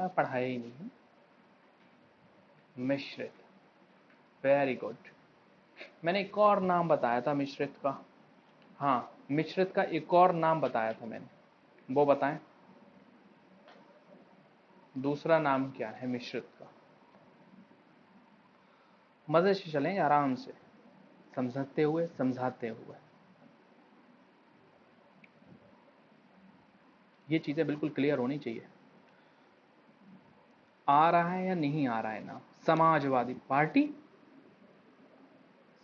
पढ़ाया ही नहीं। मिश्रित, वेरी गुड। मैंने एक और नाम बताया था मिश्रित का। हाँ, मिश्रित का एक और नाम बताया था मैंने, वो बताएं। दूसरा नाम क्या है मिश्रित का? मजे से चलेंगे, आराम से, समझते हुए समझाते हुए। ये चीजें बिल्कुल क्लियर होनी चाहिए। आ रहा है या नहीं आ रहा है नाम? समाजवादी पार्टी।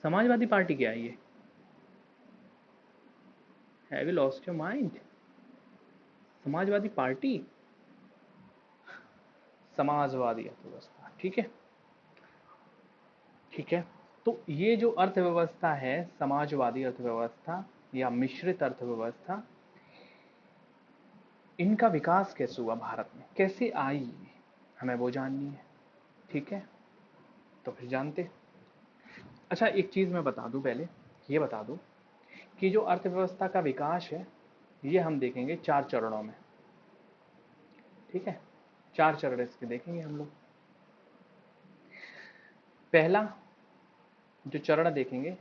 समाजवादी पार्टी क्या है ये? Have you lost your mind? Samajwadi party, Samajwadi अर्थव्यवस्था, ठीक है। ठीक है, तो ये जो अर्थव्यवस्था है, समाजवादी अर्थव्यवस्था या मिश्रित अर्थव्यवस्था, इनका विकास कैसे हुआ भारत में, कैसे आई, हमें वो जाननी है। ठीक है, तो फिर जानते। अच्छा, एक चीज मैं बता दूं पहले, ये बता दूं कि जो अर्थव्यवस्था का विकास है, ये हम देखेंगे 4 चरणों में। ठीक है, 4 चरण इसके देखेंगे हम लोग। पहला जो चरण देखेंगे,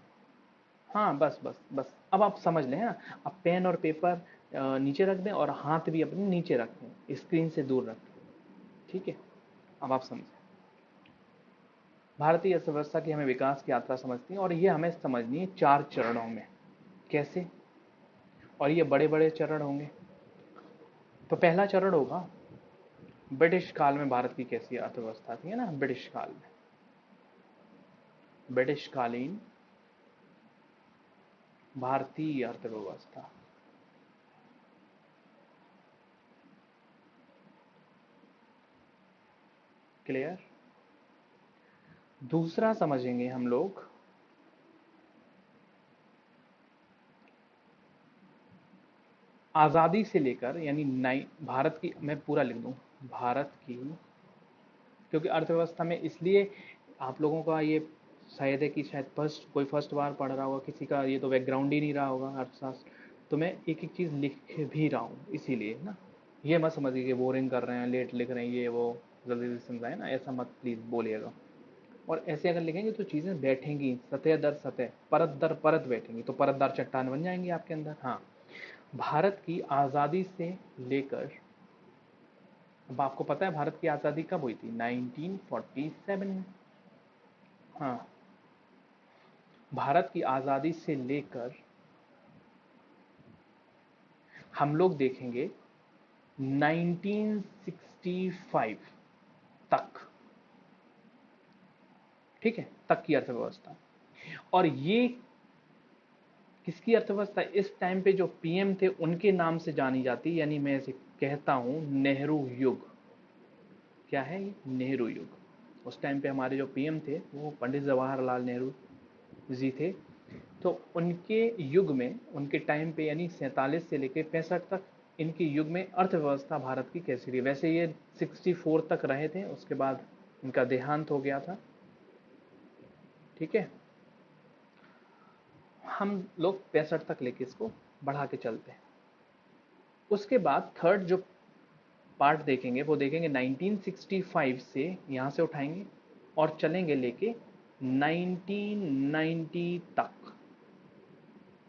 हाँ बस बस बस, अब आप समझ लें। हाँ, अब पेन और पेपर नीचे रख दें और हाथ भी अपने नीचे रखें, स्क्रीन से दूर रखें। ठीक है, अब आप समझें। भारतीय अर्थव्यवस्था की हमें विकास की यात्रा समझनी है, और ये हमें समझनी है 4 चरणों में। कैसे? और ये बड़े बड़े चरण होंगे। तो पहला चरण होगा ब्रिटिश काल में भारत की कैसी अर्थव्यवस्था थी, है ना, ब्रिटिश काल में, ब्रिटिश कालीन भारतीय अर्थव्यवस्था। क्लियर? दूसरा समझेंगे हम लोग आज़ादी से लेकर, यानी भारत की, मैं पूरा लिख दूं, भारत की, क्योंकि अर्थव्यवस्था में इसलिए आप लोगों का ये शायद है कि शायद कोई फर्स्ट बार पढ़ रहा होगा, किसी का ये तो बैकग्राउंड ही नहीं रहा होगा अर्थशास्त्र, तो मैं एक एक चीज़ लिख भी रहा हूँ इसीलिए ना। ये मत समझिए कि बोरिंग कर रहे हैं, लेट लिख रहे हैं, ये वो, जल्दी से समझाए ना, ऐसा मत प्लीज़ बोलिएगा। और ऐसे अगर लिखेंगे तो चीज़ें बैठेंगी सतह दर सतह, परत दर परत बैठेंगी, तो परतदार चट्टान बन जाएंगी आपके अंदर। हाँ, भारत की आज़ादी से लेकर, अब आपको पता है भारत की आज़ादी कब हुई थी? 1947 में। हाँ, भारत की आज़ादी से लेकर हम लोग देखेंगे 1965 तक, ठीक है, तक की अर्थव्यवस्था। और ये किसकी अर्थव्यवस्था? इस टाइम पे जो पीएम थे उनके नाम से जानी जाती, यानी मैं इसे कहता हूं नेहरू युग। क्या है ये? नेहरू युग। उस टाइम पे हमारे जो पीएम थे वो पंडित जवाहरलाल नेहरू जी थे। तो उनके युग में, उनके टाइम पे, यानी 47 से लेकर 65 तक, इनके युग में अर्थव्यवस्था भारत की कैसी रही? वैसे ये 64 तक रहे थे, उसके बाद इनका देहांत हो गया था। ठीक है, हम लोग 65 तक लेके इसको बढ़ा के चलते हैं। उसके बाद थर्ड जो पार्ट देखेंगे वो देखेंगे 1965 से, यहाँ से उठाएंगे और चलेंगे लेके 1990 तक।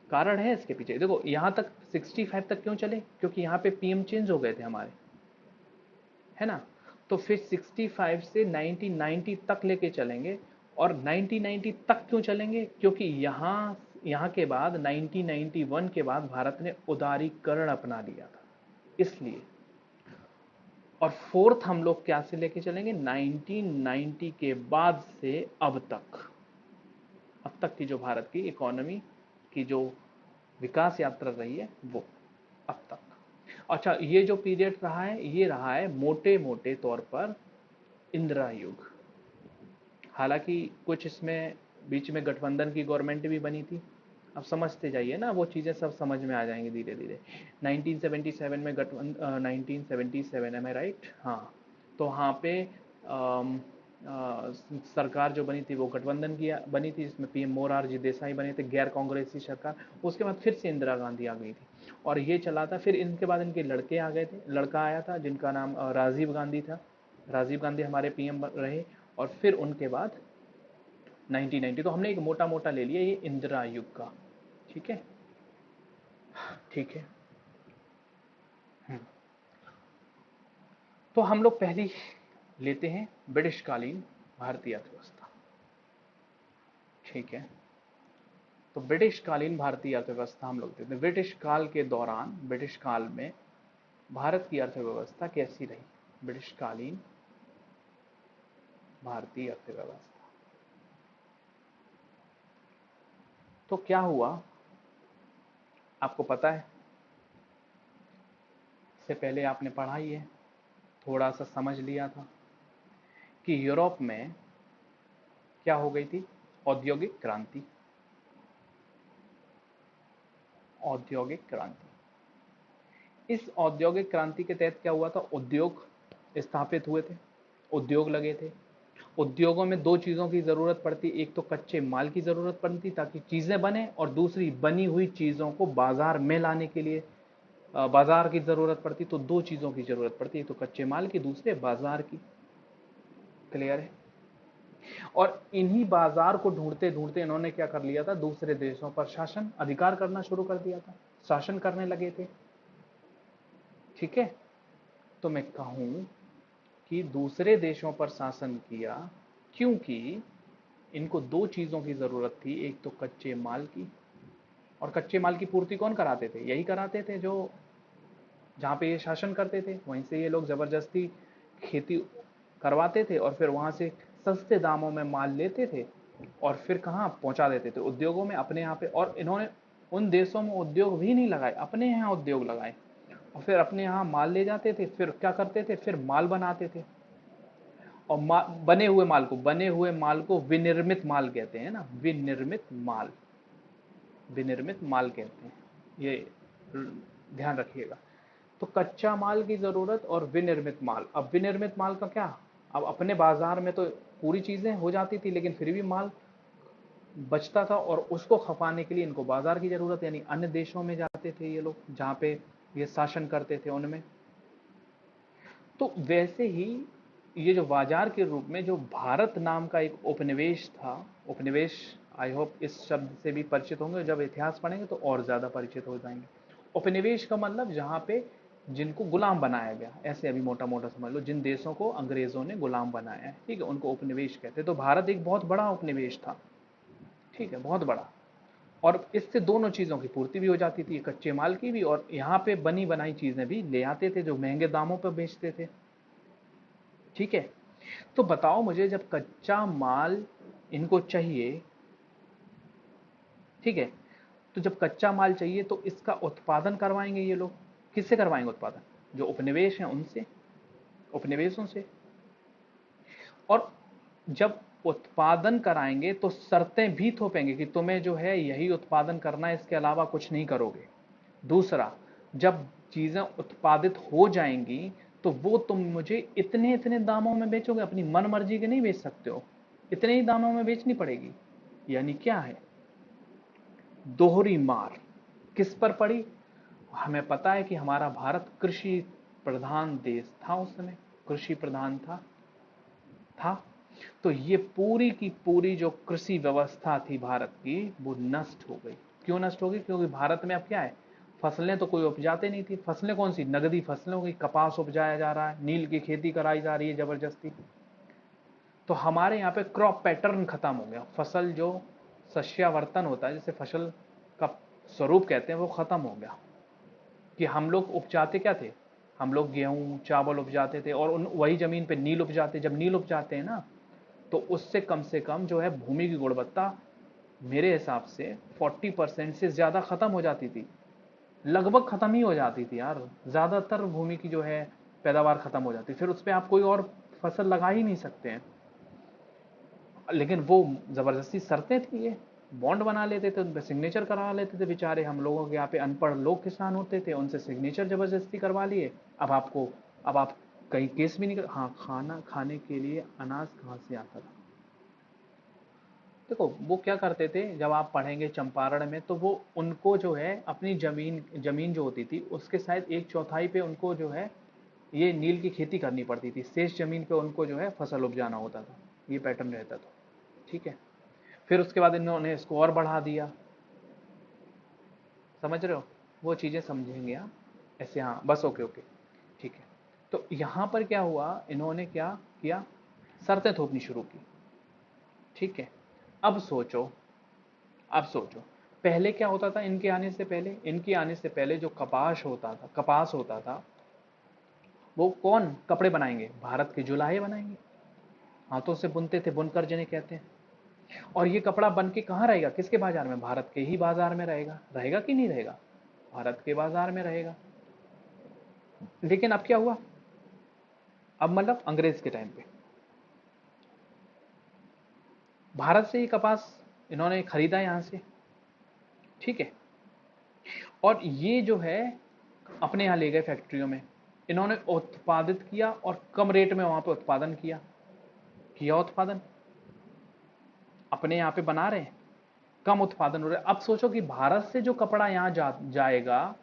कारण है इसके पीछे, देखो यहाँ तक 65 तक क्यों चले, क्योंकि यहाँ पे पीएम चेंज हो गए थे हमारे, है ना। तो फिर 65 से 1990 तक लेके चलेंगे। और 1990 तक क्यों चलेंगे? क्योंकि यहाँ के बाद 1991 के बाद भारत ने उदारीकरण अपना लिया था, इसलिए। और फोर्थ हम लोग क्या से लेके चलेंगे? 1990 के बाद से अब तक, अब तक की जो भारत की इकोनॉमी की जो विकास यात्रा रही है वो अब तक। अच्छा, ये जो पीरियड रहा है, ये रहा है मोटे मोटे तौर पर इंदिरा युग। हालांकि कुछ इसमें बीच में गठबंधन की गवर्नमेंट भी बनी थी। अब समझते जाइए ना, वो चीज़ें सब समझ में आ जाएंगी धीरे धीरे। 1977 में गठबंधन, 1977, एम आई राइट? हाँ, तो वहाँ पे सरकार जो बनी थी वो गठबंधन की बनी थी, जिसमें पीएम मोरारजी देसाई बने थे, गैर कांग्रेसी सरकार। उसके बाद फिर से इंदिरा गांधी आ गई थी और ये चला था। फिर इनके बाद इनके लड़के आ गए थे, लड़का आया था जिनका नाम राजीव गांधी था। राजीव गांधी हमारे पीएम रहे, और फिर उनके बाद 1990, तो हमने एक मोटा मोटा ले लिया ये इंदिरा युग का। ठीक है, ठीक है। तो हम लोग पहली लेते हैं ब्रिटिश कालीन भारतीय अर्थव्यवस्था। ठीक है, तो ब्रिटिश कालीन भारतीय अर्थव्यवस्था हम लोग देखते हैं। ब्रिटिश काल के दौरान, ब्रिटिश काल में भारत की अर्थव्यवस्था कैसी रही? ब्रिटिश कालीन भारतीय अर्थव्यवस्था। तो क्या हुआ आपको पता है, इससे पहले आपने पढ़ा ही है, थोड़ा सा समझ लिया था कि यूरोप में क्या हो गई थी? औद्योगिक क्रांति। औद्योगिक क्रांति, इस औद्योगिक क्रांति के तहत क्या हुआ था? उद्योग स्थापित हुए थे, उद्योग लगे थे। उद्योगों में दो चीजों की जरूरत पड़ती, एक तो कच्चे माल की जरूरत पड़ती ताकि चीजें बने, और दूसरी बनी हुई चीजों को बाजार में लाने के लिए बाजार की जरूरत पड़ती। तो दो चीजों की जरूरत पड़ती, एक तो कच्चे माल की, दूसरे बाजार की। क्लियर है? और इन्हीं बाजार को ढूंढते ढूंढते इन्होंने क्या कर लिया था? दूसरे देशों पर शासन अधिकार करना शुरू कर दिया था, शासन करने लगे थे। ठीक है, तो मैं कहूं कि दूसरे देशों पर शासन किया क्योंकि इनको दो चीजों की जरूरत थी, एक तो कच्चे माल की, और कच्चे माल की पूर्ति कौन कराते थे? यही कराते थे जो जहां पे ये शासन करते थे, वहीं से ये लोग जबरदस्ती खेती करवाते थे और फिर वहां से सस्ते दामों में माल लेते थे और फिर कहाँ पहुंचा देते थे? उद्योगों में, अपने यहाँ पे। और इन्होंने उन देशों में उद्योग भी नहीं लगाए, अपने यहाँ उद्योग लगाए, और फिर अपने यहाँ माल ले जाते थे, फिर क्या करते थे? फिर माल बनाते थे, और बने हुए माल को विनिर्मित माल कहते हैं ना, विनिर्मित माल, विनिर्मित माल कहते हैं, ये ध्यान रखिएगा। तो कच्चा माल की जरूरत और विनिर्मित माल। अब विनिर्मित माल का क्या? अब अपने बाजार में तो पूरी चीजें हो जाती थी, लेकिन फिर भी माल बचता था, और उसको खपाने के लिए इनको बाजार की जरूरत, यानी अन्य देशों में जाते थे ये लोग जहां पे ये शासन करते थे उनमें। तो वैसे ही ये जो बाजार के रूप में जो भारत नाम का एक उपनिवेश था, उपनिवेश, आई होप इस शब्द से भी परिचित होंगे, जब इतिहास पढ़ेंगे तो और ज्यादा परिचित हो जाएंगे। उपनिवेश का मतलब जहां पे जिनको गुलाम बनाया गया, ऐसे अभी मोटा मोटा समझ लो, जिन देशों को अंग्रेजों ने गुलाम बनाया है, ठीक है, उनको उपनिवेश कहते हैं। तो भारत एक बहुत बड़ा उपनिवेश था, ठीक है, बहुत बड़ा। और इससे दोनों चीजों की पूर्ति भी हो जाती थी, कच्चे माल की भी, और यहाँ पे बनी बनाई चीजें भी ले आते थे जो महंगे दामों पर बेचते थे। ठीक है, तो बताओ मुझे, जब कच्चा माल इनको चाहिए, ठीक है, तो जब कच्चा माल चाहिए तो इसका उत्पादन करवाएंगे ये लोग, किससे करवाएंगे उत्पादन? जो उपनिवेश हैं उनसे, उपनिवेशों से। और जब उत्पादन कराएंगे तो शर्तें भी थोपेंगे कि तुम्हें जो है यही उत्पादन करना है, इसके अलावा कुछ नहीं करोगे। दूसरा, जब चीजें उत्पादित हो जाएंगी तो वो तुम मुझे इतने इतने दामों में बेचोगे, अपनी मन मर्जी के नहीं बेच सकते हो, इतने ही दामों में बेचनी पड़ेगी। यानी क्या है? दोहरी मार किस पर पड़ी? हमें पता है कि हमारा भारत कृषि प्रधान देश था उस समय, कृषि प्रधान था। तो ये पूरी की पूरी जो कृषि व्यवस्था थी भारत की, वो नष्ट हो गई। क्यों नष्ट हो गई? क्योंकि भारत में अब क्या है, फसलें तो कोई उपजाते नहीं थी। फसलें कौन सी? नगदी फसलें हो गई, कपास उपजाया जा रहा है, नील की खेती कराई जा रही है जबरदस्ती। तो हमारे यहाँ पे क्रॉप पैटर्न खत्म हो गया, फसल जो सस्यावर्तन होता है, जैसे फसल का स्वरूप कहते हैं, वो खत्म हो गया। कि हम लोग उपजाते क्या थे? हम लोग गेहूं चावल उपजाते थे, और उन वही जमीन पे नील उपजाते। जब नील उपजाते हैं ना, तो उससे कम से कम जो है भूमि की गुणवत्ता मेरे हिसाब से 40% से ज्यादा खत्म हो जाती थी, लगभग खत्म ही हो जाती थी यार। ज्यादातर भूमि की जो है पैदावार खत्म हो जाती, फिर उस पर आप कोई और फसल लगा ही नहीं सकते हैं। लेकिन वो जबरदस्ती शर्तें थी, ये बॉन्ड बना लेते थे, उन पर सिग्नेचर करा लेते थे बेचारे। हम लोगों के यहाँ पे अनपढ़ लोग किसान होते थे, उनसे सिग्नेचर जबरदस्ती करवा लिए। अब आप कहीं केस भी नहीं कर। हाँ, खाना खाने के लिए अनाज कहाँ से आता था? देखो वो क्या करते थे, जब आप पढ़ेंगे चंपारण में, तो वो उनको जो है अपनी जमीन जमीन जो होती थी उसके शायद एक चौथाई पे उनको जो है ये नील की खेती करनी पड़ती थी, शेष जमीन पे उनको जो है फसल उपजाना होता था, ये पैटर्न रहता था। ठीक है, फिर उसके बाद इन्होंने इसको और बढ़ा दिया, समझ रहे हो, वो चीजें समझेंगे आप ऐसे, हाँ बस, ओके ओके, ठीक है। तो यहां पर क्या हुआ, इन्होंने क्या किया, शर्तें थोपनी शुरू की। ठीक है, अब सोचो, अब सोचो, पहले क्या होता था, इनके आने से पहले, इनके आने से पहले जो कपास होता था, वो कौन कपड़े बनाएंगे, भारत के जुलाहे बनाएंगे, हाथों से बुनते थे, बुनकर जिन्हें कहते हैं। और ये कपड़ा बन के कहाँ रहेगा, किसके बाजार में, भारत के ही बाजार में रहेगा, रहेगा कि नहीं रहेगा, भारत के बाजार में रहेगा। लेकिन अब क्या हुआ, अब मतलब अंग्रेज के टाइम पे भारत से ही कपास इन्होंने खरीदा यहां से। ठीक है, और ये जो है अपने यहां ले गए फैक्ट्रियों में, इन्होंने उत्पादित किया और कम रेट में वहां पे उत्पादन किया उत्पादन, अपने यहाँ पे बना रहे हैं, कम उत्पादन हो रहा है। अब सोचो कि भारत से जो कपड़ा यहाँ जाएगा,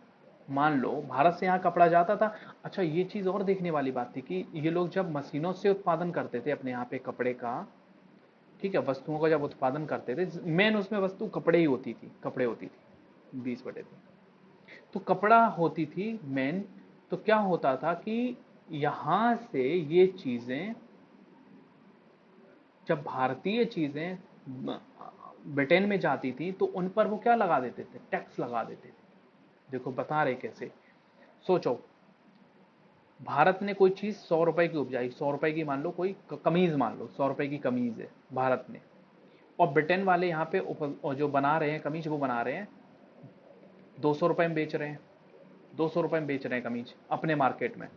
मान लो भारत से यहाँ कपड़ा जाता था। अच्छा, ये चीज और देखने वाली बात थी कि ये लोग जब मशीनों से उत्पादन करते थे अपने यहाँ पे कपड़े का, ठीक है, वस्तुओं का जब उत्पादन करते थे, मेन उसमें वस्तु कपड़े ही होती थी, कपड़े होती थी 20/3, तो कपड़ा होती थी मेन। तो क्या होता था कि यहां से ये चीजें, जब भारतीय चीजें ब्रिटेन में जाती थी तो उन पर वो क्या लगा देते थे, टैक्स लगा देते थे। देखो बता रहे कैसे, सोचो, भारत ने कोई चीज 100 रुपए की उपजाई, 100 रुपए की मान लो, कोई कमीज मान लो, 100 रुपए की कमीज है भारत ने, और ब्रिटेन वाले यहाँ पे जो बना रहे हैं कमीज, वो बना रहे हैं 200 रुपए में बेच रहे हैं, 200 रुपए में बेच रहे हैं कमीज अपने मार्केट में।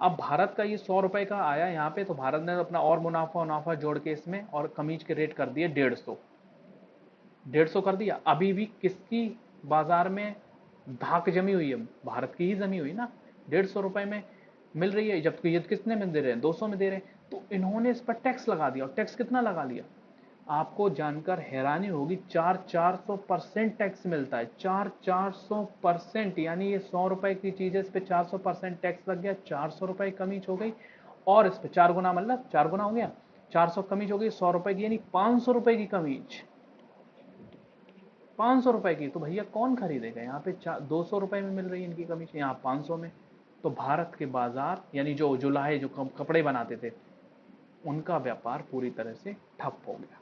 अब भारत का ये 100 रुपए का आया यहाँ पे, तो भारत ने अपना और मुनाफा मुनाफा जोड़ के इसमें और कमीज के रेट कर दिए 150, 150 कर दिया। अभी भी किसकी बाजार में धाक जमी हुई है, भारत की ही जमी हुई ना, 150 रुपए में मिल रही है, जबकि ये कितने में दे रहे हैं, 200 में दे रहे हैं। तो इन्होंने इस पर टैक्स लगा दिया, और टैक्स कितना लगा लिया, आपको जानकर हैरानी होगी, 400% टैक्स मिलता है, 400%। यानी ये 100 रुपए की चीज है, इस पे 400% टैक्स लग गया, 400 रुपए कमीज हो गई। और इस पे 4 गुना, मतलब 4 गुना हो गया, 400 कमीज हो गई 100 रुपए की, यानी 500 रुपए की कमीज, 500 रुपए की। तो भैया कौन खरीदेगा, यहाँ पे 200 रुपए में मिल रही है इनकी कमीज, यहाँ 500 में। तो भारत के बाजार, यानी जो जुलाहे जो कपड़े बनाते थे, उनका व्यापार पूरी तरह से ठप हो गया।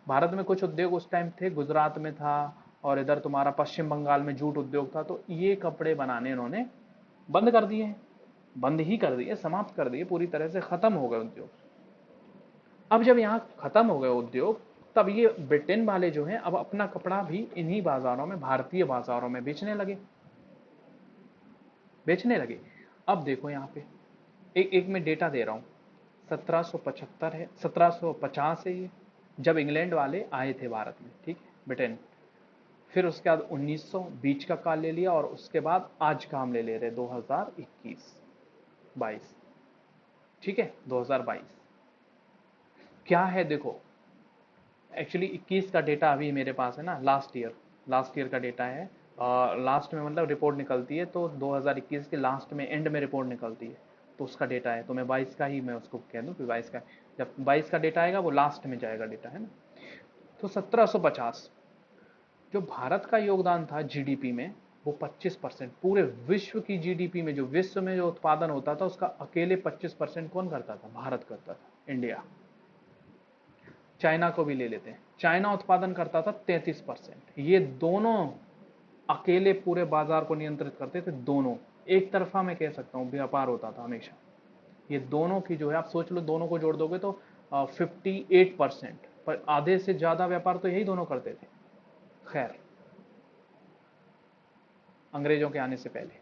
भारत में कुछ उद्योग उस टाइम थे, गुजरात में था, और इधर तुम्हारा पश्चिम बंगाल में जूट उद्योग था, तो ये कपड़े बनाने इन्होंने बंद कर दिए, बंद ही कर दिए, समाप्त कर दिए, पूरी तरह से खत्म हो गए उद्योग। अब जब यहाँ खत्म हो गए उद्योग, तब ये ब्रिटेन वाले जो हैं अब अपना कपड़ा भी इन्हीं बाजारों में, भारतीय बाजारों में बेचने लगे। अब देखो यहाँ पे एक एक मैं डेटा दे रहा हूँ, 1775 है, 1750 है ये, जब इंग्लैंड वाले आए थे भारत में, ठीक है, ब्रिटेन। फिर उसके बाद 1900 बीच का काल ले लिया, और उसके बाद आज का हम ले रहे 2021 22, ठीक है, 2022 क्या है देखो। एक्चुअली 21 का डेटा अभी मेरे पास है ना, लास्ट ईयर का डेटा है। लास्ट में मतलब रिपोर्ट निकलती है, तो 2021 के लास्ट में, एंड में रिपोर्ट निकलती है, तो उसका डेटा है। तो मैं 22 का ही मैं उसको कह दूं कि 22 का, जब 22 का डेटा आएगा वो लास्ट में जाएगा डेटा, है ना। तो 1750 जो भारत का योगदान था जीडीपी में, वो 25%, पूरे विश्व की जीडीपी में, जो विश्व में जो उत्पादन होता था उसका अकेले 25% कौन करता था, भारत करता था, इंडिया। चाइना को भी ले लेते हैं, चाइना उत्पादन करता था 33%। ये दोनों अकेले पूरे बाजार को नियंत्रित करते थे, दोनों एक तरफा मैं कह सकता हूं व्यापार होता था हमेशा। ये दोनों की जो है, आप सोच लो, दोनों को जोड़ दोगे तो 58%, पर आधे से ज्यादा व्यापार तो यही दोनों करते थे। खैर, अंग्रेजों के आने से पहले,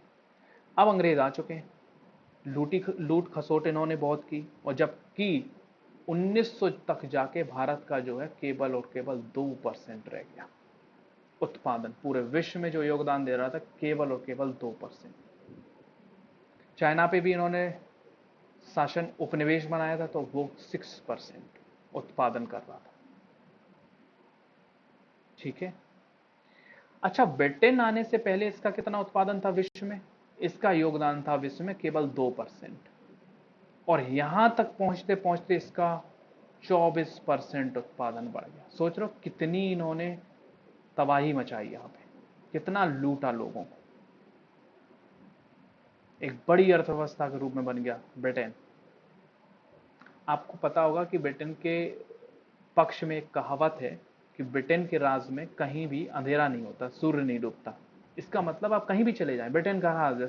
अब अंग्रेज आ चुके हैं, लूट खसोट इन्होंने बहुत की, और जबकि 1900 तक जाके भारत का जो है केवल और केवल 2% रह गया उत्पादन, पूरे विश्व में जो योगदान दे रहा था केवल और केवल 2%। चाइना पे भी इन्होंने शासन उपनिवेश बनाया था, तो वो 6% उत्पादन कर रहा था, ठीक है। अच्छा, ब्रिटेन आने से पहले इसका कितना उत्पादन था विश्व में, इसका योगदान था विश्व में केवल 2%। और यहां तक पहुंचते पहुंचते इसका 24% उत्पादन बढ़ गया। सोच रहे हो कितनी इन्होंने तबाही मचाई यहां पे, कितना लूटा लोगों को। एक बड़ी अर्थव्यवस्था के रूप में बन गया ब्रिटेन। आपको पता होगा कि ब्रिटेन के पक्ष में एक कहावत है कि ब्रिटेन के राज में कहीं भी अंधेरा नहीं होता, सूर्य नहीं डूबता। इसका मतलब आप कहीं भी चले जाएं, ब्रिटेन का राज है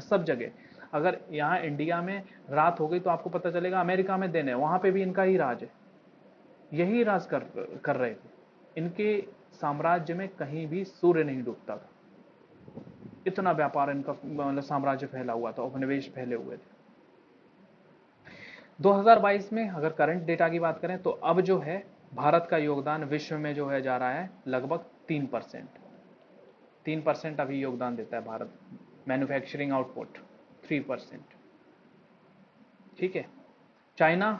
सब जगह। अगर यहाँ इंडिया में रात हो गई तो आपको पता चलेगा अमेरिका में दिन है, वहां पे भी इनका ही राज है। यही राज कर रहे थे। इनके साम्राज्य में कहीं भी सूर्य नहीं डूबता था। इतना व्यापार इनका मतलब साम्राज्य फैला हुआ था, उपनिवेश फैले हुए थे। 2022 में अगर करंट डेटा की बात करें तो अब जो है भारत का योगदान विश्व में जो है जा रहा है लगभग 3%। 3% अभी योगदान देता है भारत। Manufacturing output 3%। ठीक है। चाइना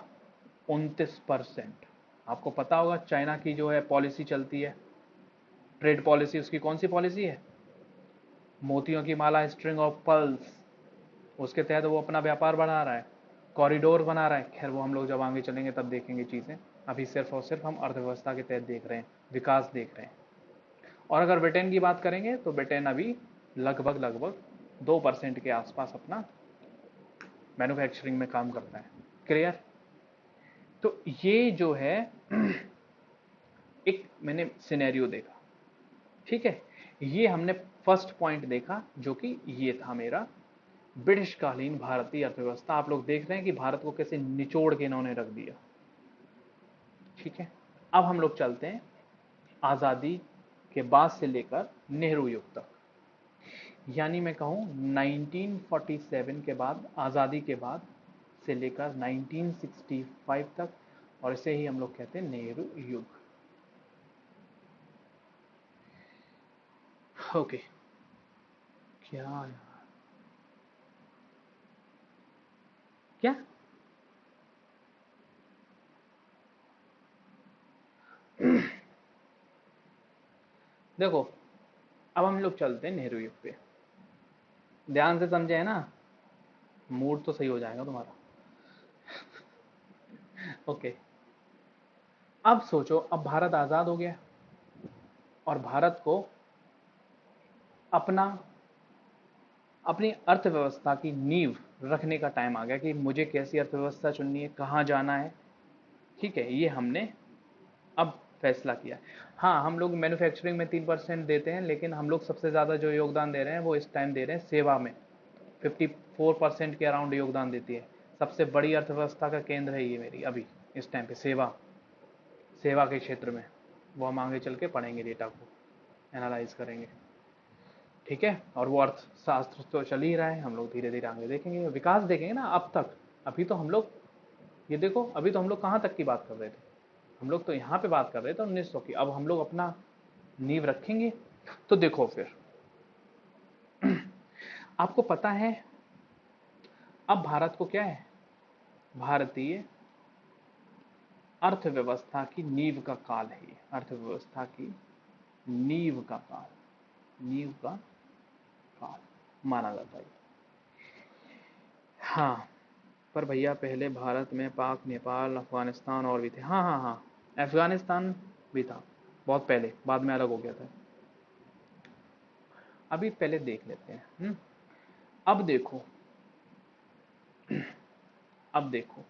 29%। आपको पता होगा चाइना की जो है पॉलिसी चलती है, ट्रेड पॉलिसी, उसकी कौन सी पॉलिसी है? मोतियों की माला, स्ट्रिंग ऑफ पर्ल्स। उसके तहत वो अपना व्यापार बढ़ा रहा है, कॉरिडोर बना रहा है। खैर वो हम लोग जब आगे चलेंगे तब देखेंगे चीज़ें। अभी सिर्फ और सिर्फ हम अर्थव्यवस्था के तहत देख रहे हैं, विकास देख रहे हैं। और अगर ब्रिटेन की बात करेंगे तो ब्रिटेन अभी लगभग लगभग 2% के आसपास अपना मैन्युफैक्चरिंग में काम करता है। क्लियर? तो ये जो है एक मैंने सिनेरियो देखा। ठीक है, ये हमने फर्स्ट पॉइंट देखा जो कि ये था मेरा ब्रिटिशकालीन भारतीय अर्थव्यवस्था। आप लोग देख रहे हैं कि भारत को कैसे निचोड़ के इन्होंने रख दिया। ठीक है, अब हम लोग चलते हैं आजादी के बाद से लेकर नेहरू युग तक, यानी मैं कहूं 1947 के बाद, आजादी के बाद से लेकर 1965 तक, और इसे ही हम लोग कहते हैं नेहरू युग। ओके, क्या यार, क्या देखो, अब हम लोग चलते हैं नेहरू युग पे। ध्यान से समझे है ना, मूड तो सही हो जाएगा तुम्हारा। ओके, अब सोचो, अब भारत आजाद हो गया और भारत को अपना अपनी अर्थव्यवस्था की नींव रखने का टाइम आ गया कि मुझे कैसी अर्थव्यवस्था चुननी है, कहाँ जाना है। ठीक है, ये हमने अब फैसला किया। हाँ, हम लोग मैन्युफैक्चरिंग में 3% देते हैं, लेकिन हम लोग सबसे ज़्यादा जो योगदान दे रहे हैं वो इस टाइम दे रहे हैं सेवा में। 54% के अराउंड योगदान देती है। सबसे बड़ी अर्थव्यवस्था का केंद्र है ये मेरी अभी इस टाइम पे, सेवा, सेवा के क्षेत्र में। वो हम आगे चल के पढ़ेंगे, डेटा को एनालाइज करेंगे। ठीक है, और वो अर्थशास्त्र तो चल ही रहा है, हम लोग धीरे धीरे आगे देखेंगे, विकास देखेंगे ना। अब तक, अभी तो हम लोग, ये देखो, अभी तो हम लोग कहाँ तक की बात कर रहे थे, हम लोग तो यहाँ पे बात कर रहे थे 1900 की। अब हम लोग अपना नींव रखेंगे। तो देखो फिर आपको पता है अब भारत को क्या है, भारतीय अर्थव्यवस्था की नींव का काल है ये। अर्थव्यवस्था की नींव का काल, नींव का काल माना जाता है। हाँ, पर भैया पहले भारत में पाक, नेपाल, अफगानिस्तान और भी थे। हाँ हाँ हाँ, अफगानिस्तान भी था बहुत पहले, बाद में अलग हो गया था। अभी पहले देख लेते हैं। अब देखो, अब देखो,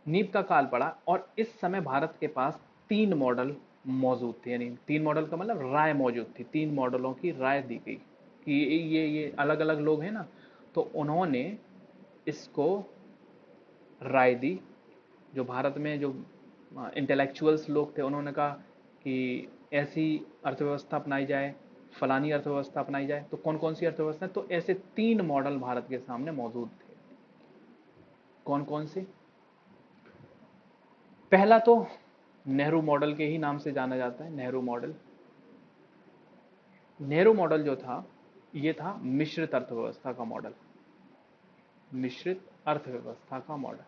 नींव का काल पड़ा और इस समय भारत के पास 3 मॉडल मौजूद थे। यानी 3 मॉडल का मतलब राय मौजूद थी, 3 मॉडलों की राय दी गई कि ये अलग अलग लोग हैं ना, तो उन्होंने इसको राय दी। जो भारत में जो इंटेलेक्चुअल्स लोग थे उन्होंने कहा कि ऐसी अर्थव्यवस्था अपनाई जाए, फलानी अर्थव्यवस्था अपनाई जाए। तो कौन कौन सी अर्थव्यवस्था, तो ऐसे 3 मॉडल भारत के सामने मौजूद थे। कौन कौन से? पहला तो नेहरू मॉडल के ही नाम से जाना जाता है, नेहरू मॉडल। नेहरू मॉडल जो था ये था मिश्रित अर्थव्यवस्था का मॉडल, मिश्रित अर्थव्यवस्था का मॉडल।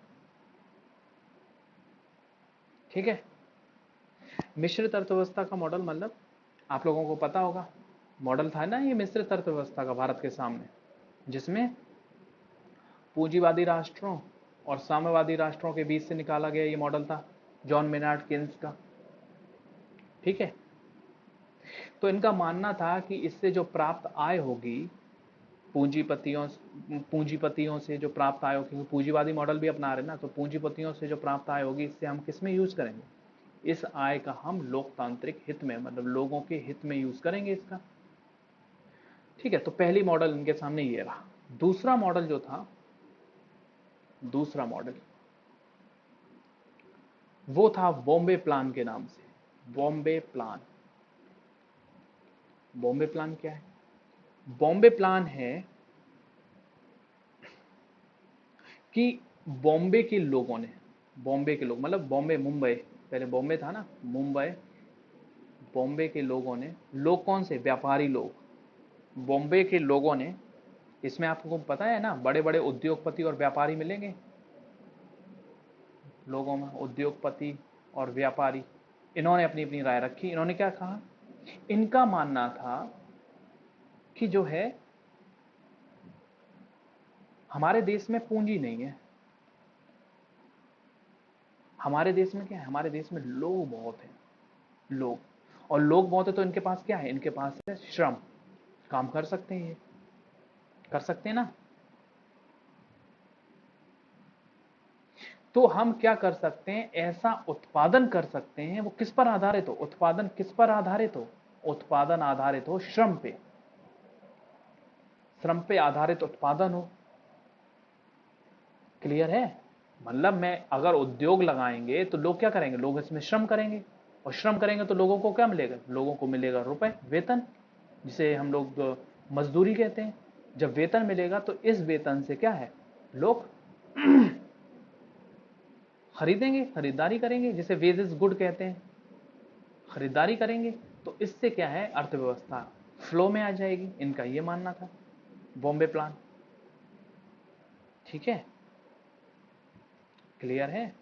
ठीक है, मिश्रित अर्थव्यवस्था का मॉडल मतलब आप लोगों को पता होगा मॉडल था ना ये मिश्रित अर्थव्यवस्था का भारत के सामने, जिसमें पूंजीवादी राष्ट्रों और साम्यवादी राष्ट्रों के बीच से निकाला गया ये मॉडल था, जॉन मेनार्ड केन्स का। ठीक है, तो इनका मानना था कि इससे जो प्राप्त आय होगी, पूंजीपतियों पूंजीपतियों से जो प्राप्त आय होगी, पूंजीवादी मॉडल भी अपना रहे ना, तो पूंजीपतियों से जो प्राप्त आय होगी इससे हम किस में यूज करेंगे, इस आय का हम लोकतांत्रिक हित में, मतलब लोगों के हित में यूज करेंगे इसका। ठीक है, तो पहली मॉडल इनके सामने ये रहा। दूसरा मॉडल जो था, दूसरा मॉडल वो था बॉम्बे प्लान के नाम से। बॉम्बे प्लान, बॉम्बे प्लान क्या है? बॉम्बे प्लान है कि बॉम्बे के लोगों ने, बॉम्बे के लोग मतलब बॉम्बे मुंबई, पहले बॉम्बे था ना, मुंबई, बॉम्बे के लोगों ने, लोग कौन से, व्यापारी लोग, बॉम्बे के लोगों ने, इसमें आपको पता है ना बड़े बड़े उद्योगपति और व्यापारी मिलेंगे लोगों में, उद्योगपति और व्यापारी, इन्होंने अपनी अपनी राय रखी। इन्होंने क्या कहा, इनका मानना था कि जो है हमारे देश में पूंजी नहीं है, हमारे देश में क्या है, हमारे देश में लोग बहुत हैं, लोग, और लोग बहुत है तो इनके पास क्या है, इनके पास है श्रम, काम कर सकते हैं, ये कर सकते हैं ना। तो हम क्या कर सकते हैं, ऐसा उत्पादन कर सकते हैं, वो किस पर आधारित हो, उत्पादन किस पर आधारित हो, उत्पादन आधारित हो श्रम पे, श्रम पे आधारित उत्पादन हो। क्लियर है? मतलब मैं अगर उद्योग लगाएंगे तो लोग क्या करेंगे, लोग इसमें श्रम करेंगे, और श्रम करेंगे तो लोगों को क्या मिलेगा, लोगों को मिलेगा रुपए, वेतन, जिसे हम लोग मजदूरी कहते हैं। जब वेतन मिलेगा तो इस वेतन से क्या है, लोग खरीदेंगे, खरीदारी करेंगे, जिसे वेजेस गुड कहते हैं, खरीदारी करेंगे, तो इससे क्या है, अर्थव्यवस्था फ्लो में आ जाएगी। इनका यह मानना था, बॉम्बे प्लान। ठीक है, क्लियर है?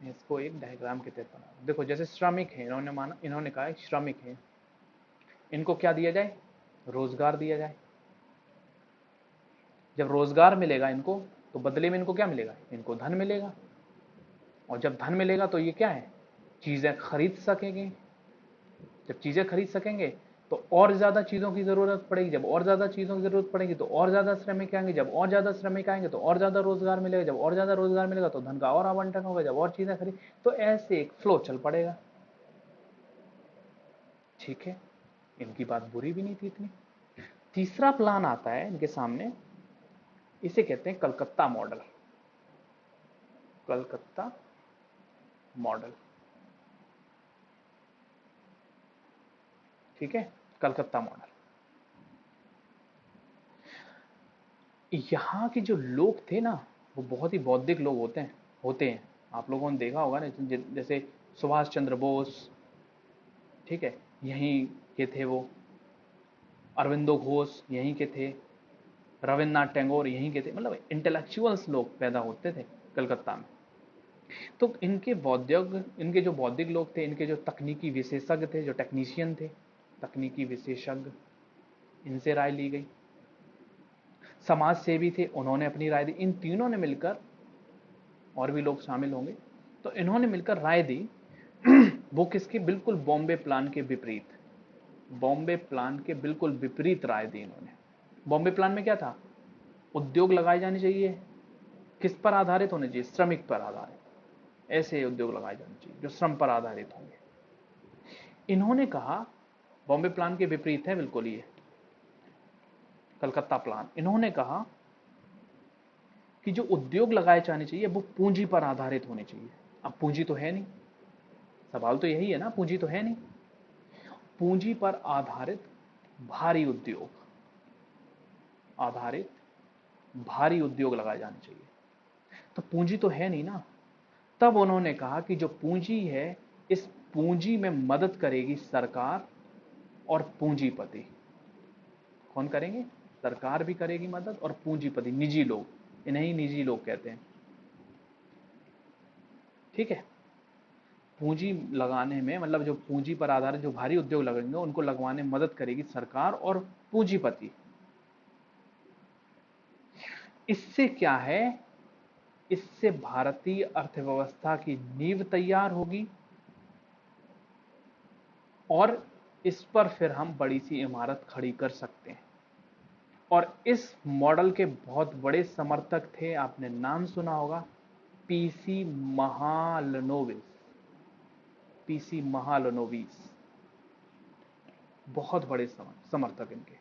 इसको एक डायग्राम के तहत बना, देखो जैसे श्रमिक है, इन्होंने माना, इन्होंने कहा श्रमिक है, इनको क्या दिया जाए, रोजगार दिया जाए। जब रोजगार मिलेगा इनको, तो बदले में इनको क्या मिलेगा, इनको धन मिलेगा, और जब धन मिलेगा तो ये क्या है, चीजें खरीद सकेंगे। जब चीजें खरीद सकेंगे तो और ज्यादा चीजों की जरूरत पड़ेगी, जब और ज्यादा चीजों की जरूरत पड़ेगी तो और ज्यादा श्रमिक आएंगे, जब और ज्यादा श्रमिक आएंगे तो और ज्यादा रोजगार मिलेगा, जब और ज्यादा रोजगार मिलेगा तो धन का और आवंटन होगा, जब और चीजें खरीद, तो ऐसे एक फ्लो चल पड़ेगा। ठीक है, इनकी बात बुरी भी नहीं थी इतनी। तीसरा प्लान आता है इनके सामने, इसे कहते हैं कलकत्ता मॉडल। कलकत्ता मॉडल, ठीक है, कलकत्ता मॉडल। यहाँ के जो लोग थे ना, वो बहुत ही बौद्धिक लोग होते हैं। आप लोगों ने देखा होगा ना, जैसे सुभाष चंद्र बोस, ठीक है, यहीं के थे वो, अरविंदो घोष यहीं के थे, रविन्द्रनाथ टैगोर यहीं के थे, मतलब इंटेलेक्चुअल्स लोग पैदा होते थे कलकत्ता में। तो इनके जो बौद्धिक लोग थे, इनके जो तकनीकी विशेषज्ञ थे, जो टेक्नीशियन थे, तकनीकी विशेषज्ञ, इनसे राय ली गई। समाज सेवी थे, उन्होंने अपनी राय दी। इन तीनों ने मिलकर, और भी लोग शामिल होंगे, तो इन्होंने मिलकर राय दी वो किसके, बिल्कुल बॉम्बे प्लान के विपरीत, बॉम्बे प्लान के बिल्कुल विपरीत राय दी इन्होंने। बॉम्बे प्लान में क्या था, उद्योग लगाए जाने चाहिए, किस पर आधारित होने चाहिए, श्रमिक पर आधारित, ऐसे उद्योग लगाए जाने चाहिए जो श्रम पर आधारित होंगे। इन्होंने कहा, बॉम्बे प्लान के विपरीत है बिल्कुल ये कलकत्ता प्लान, इन्होंने कहा कि जो उद्योग लगाए जाने चाहिए वो पूंजी पर आधारित होने चाहिए। अब पूंजी तो है नहीं, सवाल तो यही है ना, पूंजी तो है नहीं, पूंजी पर आधारित भारी उद्योग, आधारित भारी उद्योग लगाए जाने चाहिए। तो पूंजी तो है नहीं ना, तब उन्होंने कहा कि जो पूंजी है, इस पूंजी में मदद करेगी सरकार और पूंजीपति। कौन करेंगे, सरकार भी करेगी मदद, और पूंजीपति निजी लोग, इन्हें निजी लोग कहते हैं। ठीक है, पूंजी लगाने में, मतलब जो पूंजी पर आधारित जो भारी उद्योग लगेंगे उनको लगवाने में मदद करेगी सरकार और पूंजीपति। इससे क्या है, इससे भारतीय अर्थव्यवस्था की नींव तैयार होगी और इस पर फिर हम बड़ी सी इमारत खड़ी कर सकते हैं। और इस मॉडल के बहुत बड़े समर्थक थे, आपने नाम सुना होगा, पीसी महालनोबिस। पीसी महालनोबिस बहुत बड़े समर्थक इनके।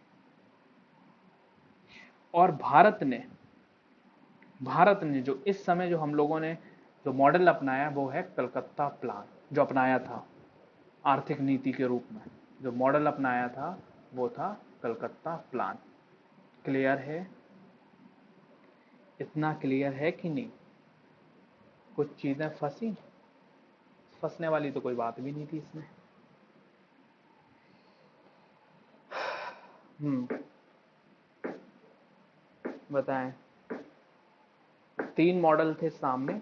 और भारत ने जो इस समय जो हम लोगों ने जो मॉडल अपनाया वो है कलकत्ता प्लान, जो अपनाया था आर्थिक नीति के रूप में। जो मॉडल अपनाया था वो था कलकत्ता प्लान। क्लियर है? इतना क्लियर है कि नहीं? कुछ चीजें फंसने वाली तो कोई बात भी नहीं थी इसमें। बताएं। 3 मॉडल थे सामने,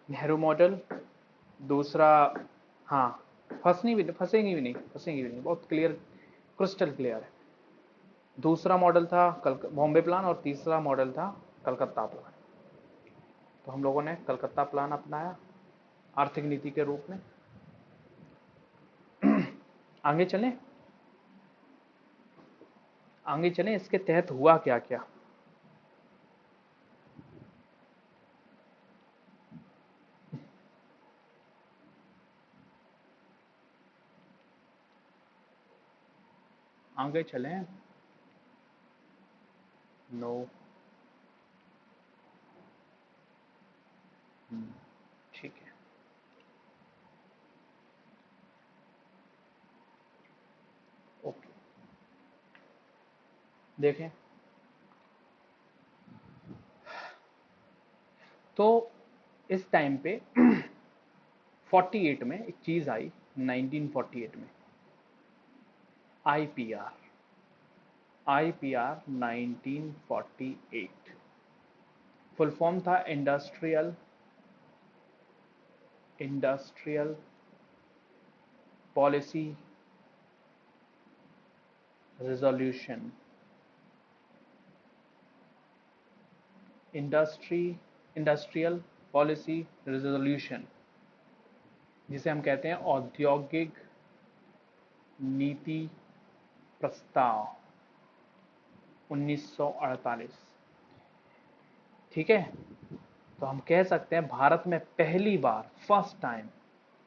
नेहरू मॉडल, दूसरा, हाँ, फंसेंगी भी नहीं, बहुत क्लियर, क्रिस्टल क्लियर है। दूसरा मॉडल था बॉम्बे प्लान और तीसरा मॉडल था कलकत्ता प्लान। तो हम लोगों ने कलकत्ता प्लान अपनाया आर्थिक नीति के रूप में। आगे चलें, इसके तहत हुआ क्या क्या। आगे चलें। नो। ठीक है। ओके, देखें तो इस टाइम पे 48 में एक चीज आई, 1948 में आईपीआर। आईपीआर 1948 फुल फॉर्म था industrial policy resolution. Industrial policy resolution, जिसे हम कहते हैं औद्योगिक नीति प्रस्ताव 1948। ठीक है, तो हम कह सकते हैं भारत में पहली बार, फर्स्ट टाइम,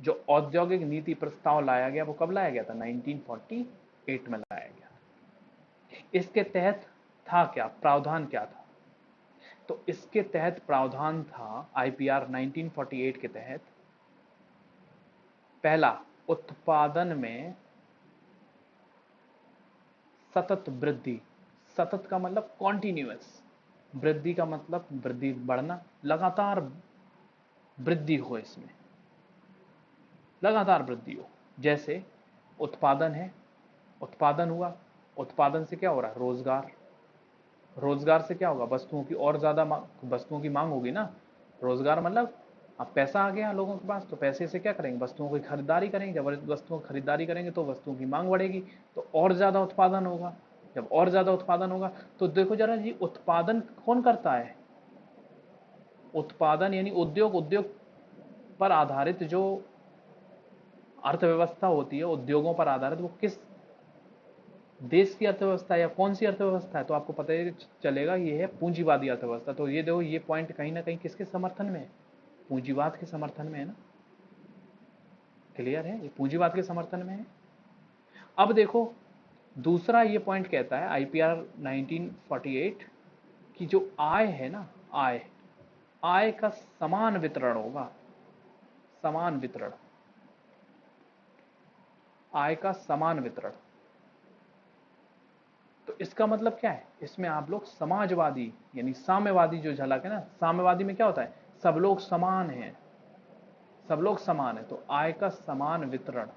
जो औद्योगिक नीति प्रस्ताव लाया गया वो कब लाया गया था? 1948 में लाया गया। इसके तहत था क्या, प्रावधान क्या था? तो इसके तहत प्रावधान था, आईपीआर 1948 के तहत, पहला, उत्पादन में सतत वृद्धि। सतत का मतलब कॉन्टिन्यूअस, वृद्धि का मतलब वृद्धि, बढ़ना, लगातार वृद्धि हो, इसमें लगातार वृद्धि हो। जैसे उत्पादन है, उत्पादन हुआ, उत्पादन से क्या हो रहा है? रोजगार। रोजगार से क्या होगा? वस्तुओं की और ज्यादा वस्तुओं की मांग होगी ना। रोजगार मतलब अब पैसा आ गया लोगों के पास, तो पैसे से क्या करेंगे? वस्तुओं की खरीदारी करेंगे। जब वस्तुओं की खरीदारी करेंगे तो वस्तुओं की मांग बढ़ेगी, तो और ज्यादा उत्पादन होगा। जब और ज्यादा उत्पादन होगा तो देखो जरा जी, उत्पादन कौन करता है? उत्पादन यानी उद्योग पर आधारित जो अर्थव्यवस्था होती है, उद्योगों पर आधारित, वो किस देश की अर्थव्यवस्था या कौन सी अर्थव्यवस्था है? तो आपको पता ही चलेगा ये है पूंजीवादी अर्थव्यवस्था। तो ये देखो, ये पॉइंट कहीं ना कहीं किसके समर्थन में है? पूंजीवाद के समर्थन में है ना। क्लियर है? ये पूंजीवाद के समर्थन में है। अब देखो, दूसरा ये पॉइंट कहता है आईपीआर 1948 की जो आय है ना, आय का समान वितरण होगा। समान वितरण, आय का समान वितरण। तो इसका मतलब क्या है? इसमें आप लोग समाजवादी यानी साम्यवादी जो झलक है ना, साम्यवादी में क्या होता है? सब लोग समान हैं, सब लोग समान है। तो आय का समान वितरण,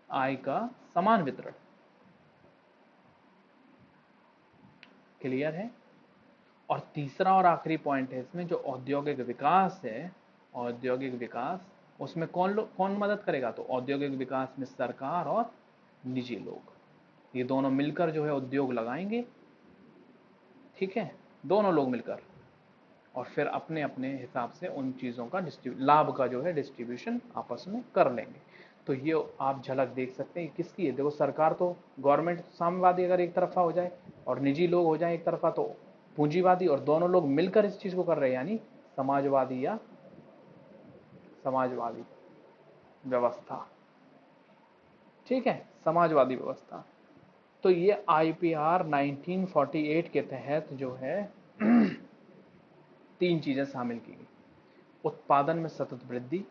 आय का समान वितरण। क्लियर है? और तीसरा और आखिरी पॉइंट है इसमें, जो औद्योगिक विकास है, औद्योगिक विकास, उसमें कौन मदद करेगा? तो औद्योगिक विकास में सरकार और निजी लोग, ये दोनों मिलकर जो है उद्योग लगाएंगे, ठीक है, दोनों लोग मिलकर, और फिर अपने अपने हिसाब से उन चीज़ों का लाभ का जो है डिस्ट्रीब्यूशन आपस में कर लेंगे। तो ये आप झलक देख सकते हैं किसकी है। देखो, सरकार तो, गवर्नमेंट साम्यवादी अगर एक तरफा हो जाए और निजी लोग हो जाए एक तरफा तो पूंजीवादी, और दोनों लोग मिलकर इस चीज़ को कर रहे हैं, यानी समाजवादी या समाजवादी व्यवस्था, ठीक है, समाजवादी व्यवस्था। तो ये आईपीआर 1948 के तहत जो है तीन चीजें शामिल की गई: उत्पादन में सतत वृद्धि,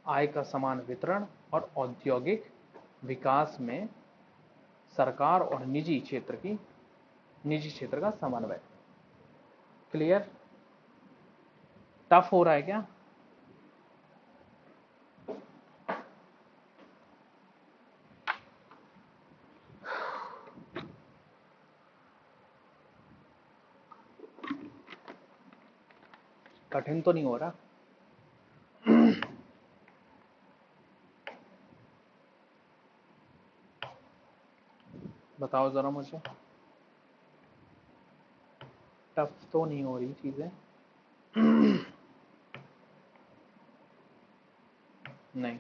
आय का समान वितरण, और औद्योगिक विकास में सरकार और निजी क्षेत्र का समन्वय। क्लियर? टफ हो रहा है क्या? कठिन तो नहीं हो रहा? बताओ जरा मुझे, टफ तो नहीं हो रही चीजें? नहीं।